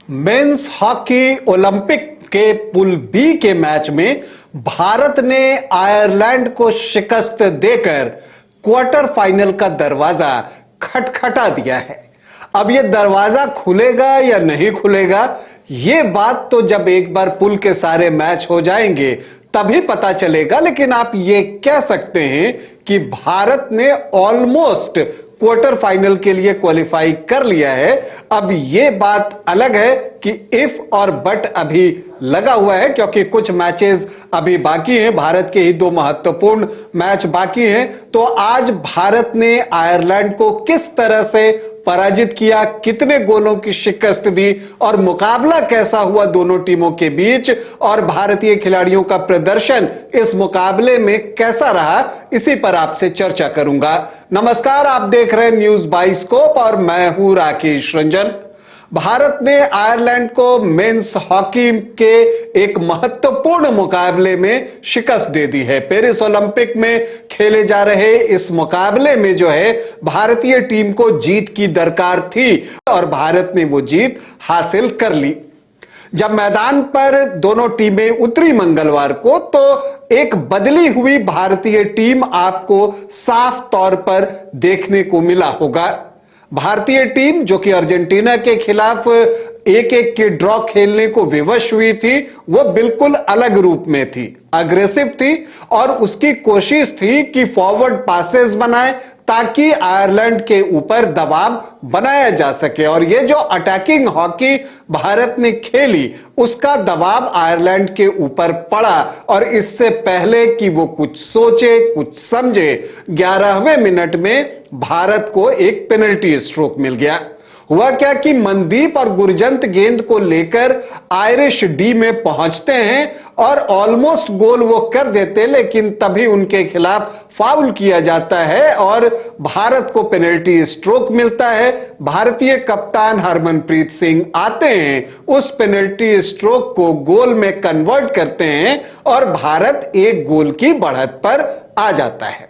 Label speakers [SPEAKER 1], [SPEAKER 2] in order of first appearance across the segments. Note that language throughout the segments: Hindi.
[SPEAKER 1] मेंस हॉकी ओलंपिक के पूल बी के मैच में भारत ने आयरलैंड को शिकस्त देकर क्वार्टर फाइनल का दरवाजा खटखटा दिया है। अब यह दरवाजा खुलेगा या नहीं खुलेगा, यह बात तो जब एक बार पूल के सारे मैच हो जाएंगे तभी पता चलेगा। लेकिन आप ये कह सकते हैं कि भारत ने ऑलमोस्ट क्वार्टर फाइनल के लिए क्वालिफाई कर लिया है। अब यह बात अलग है कि इफ और बट अभी लगा हुआ है, क्योंकि कुछ मैचेस अभी बाकी हैं। भारत के ही दो महत्वपूर्ण मैच बाकी हैं। तो आज भारत ने आयरलैंड को किस तरह से पराजित किया, कितने गोलों की शिकस्त दी और मुकाबला कैसा हुआ दोनों टीमों के बीच, और भारतीय खिलाड़ियों का प्रदर्शन इस मुकाबले में कैसा रहा, इसी पर आपसे चर्चा करूंगा। नमस्कार, आप देख रहे हैं न्यूज बाइस्कोप और मैं हूं राकेश रंजन। भारत ने आयरलैंड को मेंस हॉकी के एक महत्वपूर्ण मुकाबले में शिकस्त दे दी है। पेरिस ओलंपिक में खेले जा रहे इस मुकाबले में जो है भारतीय टीम को जीत की दरकार थी और भारत ने वो जीत हासिल कर ली। जब मैदान पर दोनों टीमें उतरी मंगलवार को, तो एक बदली हुई भारतीय टीम आपको साफ तौर पर देखने को मिला होगा। भारतीय टीम जो कि अर्जेंटीना के खिलाफ 1-1 के ड्रॉ खेलने को विवश हुई थी, वो बिल्कुल अलग रूप में थी, अग्रेसिव थी और उसकी कोशिश थी कि फॉरवर्ड पासेस बनाए ताकि आयरलैंड के ऊपर दबाव बनाया जा सके। और ये जो अटैकिंग हॉकी भारत ने खेली, उसका दबाव आयरलैंड के ऊपर पड़ा और इससे पहले कि वो कुछ सोचे, कुछ समझे, 11वें मिनट में भारत को एक पेनल्टी स्ट्रोक मिल गया। हुआ क्या कि मनदीप और गुरजंत गेंद को लेकर आयरिश डी में पहुंचते हैं और ऑलमोस्ट गोल वो कर देते, लेकिन तभी उनके खिलाफ फाउल किया जाता है और भारत को पेनल्टी स्ट्रोक मिलता है। भारतीय कप्तान हरमनप्रीत सिंह आते हैं, उस पेनल्टी स्ट्रोक को गोल में कन्वर्ट करते हैं और भारत 1 गोल की बढ़त पर आ जाता है।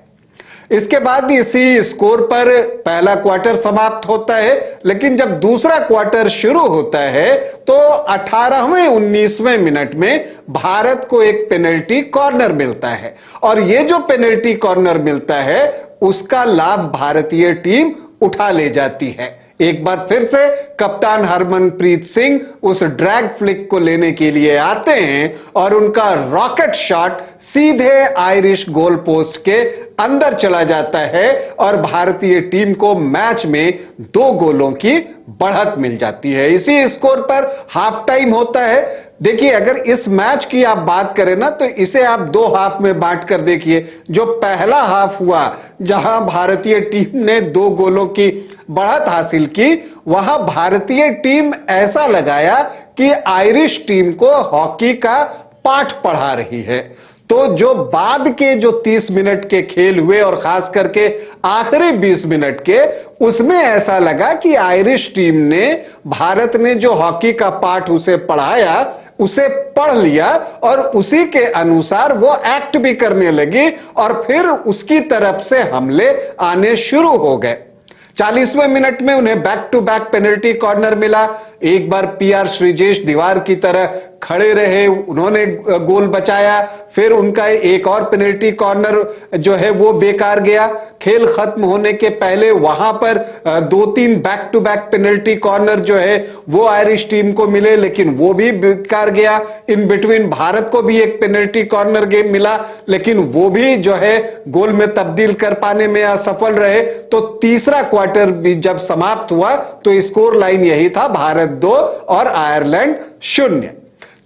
[SPEAKER 1] इसके बाद इसी स्कोर पर पहला क्वार्टर समाप्त होता है, लेकिन जब दूसरा क्वार्टर शुरू होता है तो 18वें 19वें मिनट में भारत को एक पेनल्टी कॉर्नर मिलता है और यह जो पेनल्टी कॉर्नर मिलता है उसका लाभ भारतीय टीम उठा ले जाती है। एक बार फिर से कप्तान हरमनप्रीत सिंह उस ड्रैग फ्लिक को लेने के लिए आते हैं और उनका रॉकेट शॉट सीधे आयरिश गोल पोस्ट के अंदर चला जाता है और भारतीय टीम को मैच में 2 गोलों की बढ़त मिल जाती है। इसी स्कोर पर हाफ टाइम होता है। देखिए, अगर इस मैच की आप बात करें ना, तो इसे आप 2 हाफ में बांट कर देखिए। जो पहला हाफ हुआ जहां भारतीय टीम ने 2 गोलों की बढ़त हासिल की, वहां भारतीय टीम ऐसा लगाया कि आयरिश टीम को हॉकी का पाठ पढ़ा रही है। तो जो बाद के जो 30 मिनट के खेल हुए और खास करके आखिरी 20 मिनट के, उसमें ऐसा लगा कि आयरिश टीम ने, भारत ने जो हॉकी का पाठ उसे पढ़ाया, उसे पढ़ लिया और उसी के अनुसार वो एक्ट भी करने लगी और फिर उसकी तरफ से हमले आने शुरू हो गए। 40वें मिनट में उन्हें back to back penalty corner मिला। एक बार पीआर श्रीजेश दीवार की तरह खड़े रहे, उन्होंने गोल बचाया। फिर उनका एक और पेनल्टी कॉर्नर जो है वो बेकार गया। खेल खत्म होने के पहले वहां पर 2-3 back to back penalty corner जो है वो आयरिश टीम को मिले, लेकिन वो भी बेकार गया। इन बिटवीन भारत को भी एक पेनल्टी कॉर्नर गेम मिला, लेकिन वो भी जो है गोल में तब्दील कर पाने में असफल रहे। तो तीसरा क्वार्टर भी जब समाप्त हुआ तो स्कोर लाइन यही था, भारत 2 और आयरलैंड 0।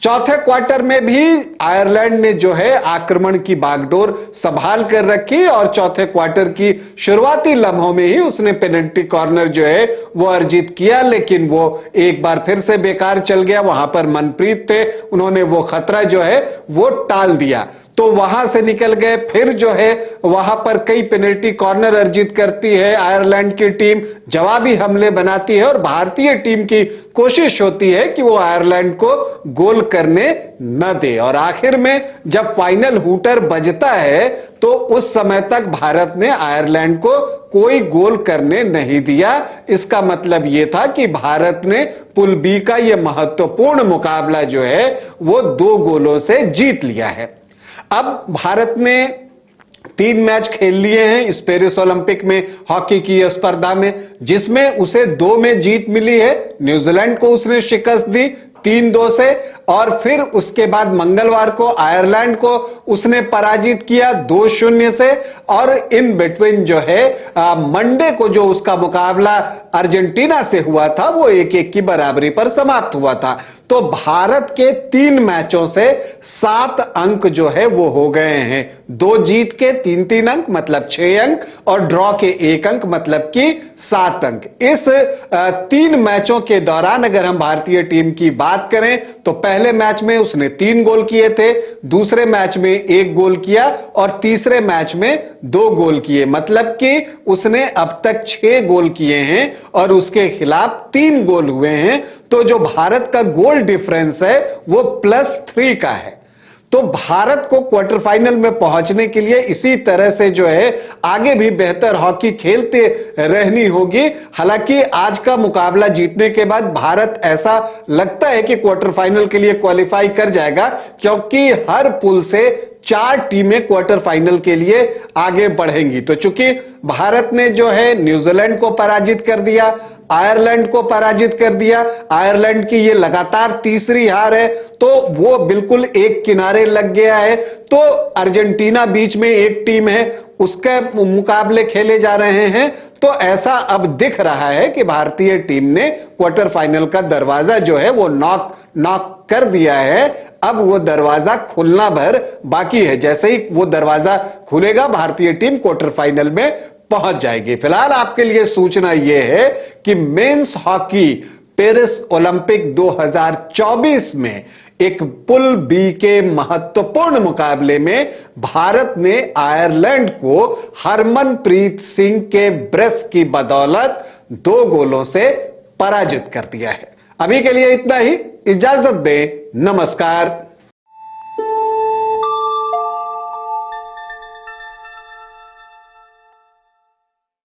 [SPEAKER 1] चौथे क्वार्टर में भी आयरलैंड ने जो है आक्रमण की बागडोर संभाल कर रखी और चौथे क्वार्टर की शुरुआती लम्हों में ही उसने पेनल्टी कॉर्नर जो है वो अर्जित किया, लेकिन वो एक बार फिर से बेकार चल गया। वहां पर मनप्रीत थे, उन्होंने वो खतरा जो है वो टाल दिया। तो वहां से निकल गए। फिर जो है वहां पर कई पेनल्टी कॉर्नर अर्जित करती है आयरलैंड की टीम, जवाबी हमले बनाती है और भारतीय टीम की कोशिश होती है कि वो आयरलैंड को गोल करने न दे। और आखिर में जब फाइनल हूटर बजता है तो उस समय तक भारत ने आयरलैंड को कोई गोल करने नहीं दिया। इसका मतलब यह था कि भारत ने पुल बी का यह महत्वपूर्ण मुकाबला जो है वो 2 गोलों से जीत लिया है। अब भारत ने 3 मैच खेल लिए हैं इस पेरिस ओलंपिक में हॉकी की स्पर्धा में, जिसमें उसे 2 में जीत मिली है। न्यूजीलैंड को उसने शिकस्त दी 3-2 से, और फिर उसके बाद मंगलवार को आयरलैंड को उसने पराजित किया 2-0 से, और इन बिटवीन जो है मंडे को जो उसका मुकाबला अर्जेंटीना से हुआ था वो 1-1 की बराबरी पर समाप्त हुआ था। तो भारत के 3 मैचों से 7 अंक जो है वो हो गए हैं। 2 जीत के 3-3 अंक मतलब 6 अंक, और ड्रॉ के 1 अंक मतलब कि 7 अंक। इस 3 मैचों के दौरान अगर हम भारतीय टीम की बात करें तो पहले मैच में उसने 3 गोल किए थे, दूसरे मैच में 1 गोल किया, और तीसरे मैच में 2 गोल किए। मतलब कि उसने अब तक 6 गोल किए हैं और उसके खिलाफ 3 गोल हुए हैं। तो जो भारत का गोल डिफरेंस है वो +3 का है। तो भारत को क्वार्टर फाइनल में पहुंचने के लिए इसी तरह से जो है आगे भी बेहतर हॉकी खेलते रहनी होगी। हालांकि आज का मुकाबला जीतने के बाद भारत ऐसा लगता है कि क्वार्टर फाइनल के लिए क्वालिफाई कर जाएगा, क्योंकि हर पुल से 4 टीमें क्वार्टर फाइनल के लिए आगे बढ़ेंगी। तो चूंकि भारत ने जो है न्यूजीलैंड को पराजित कर दिया, आयरलैंड को पराजित कर दिया, आयरलैंड की ये लगातार तीसरी हार है, तो वो बिल्कुल एक किनारे लग गया है। तो अर्जेंटीना बीच में एक टीम है, उसके मुकाबले खेले जा रहे हैं। तो ऐसा अब दिख रहा है कि भारतीय टीम ने क्वार्टर फाइनल का दरवाजा जो है वो नॉक कर दिया है। अब वो दरवाजा खुलना भर बाकी है। जैसे ही वो दरवाजा खुलेगा भारतीय टीम क्वार्टर फाइनल में पहुंच जाएगी। फिलहाल आपके लिए सूचना यह है कि मेंस हॉकी पेरिस ओलंपिक 2024 में एक पुल बी के महत्वपूर्ण मुकाबले में भारत ने आयरलैंड को हरमनप्रीत सिंह के ब्रेस की बदौलत 2 गोलों से पराजित कर दिया है। अभी के लिए इतना ही, इजाजत दें, नमस्कार।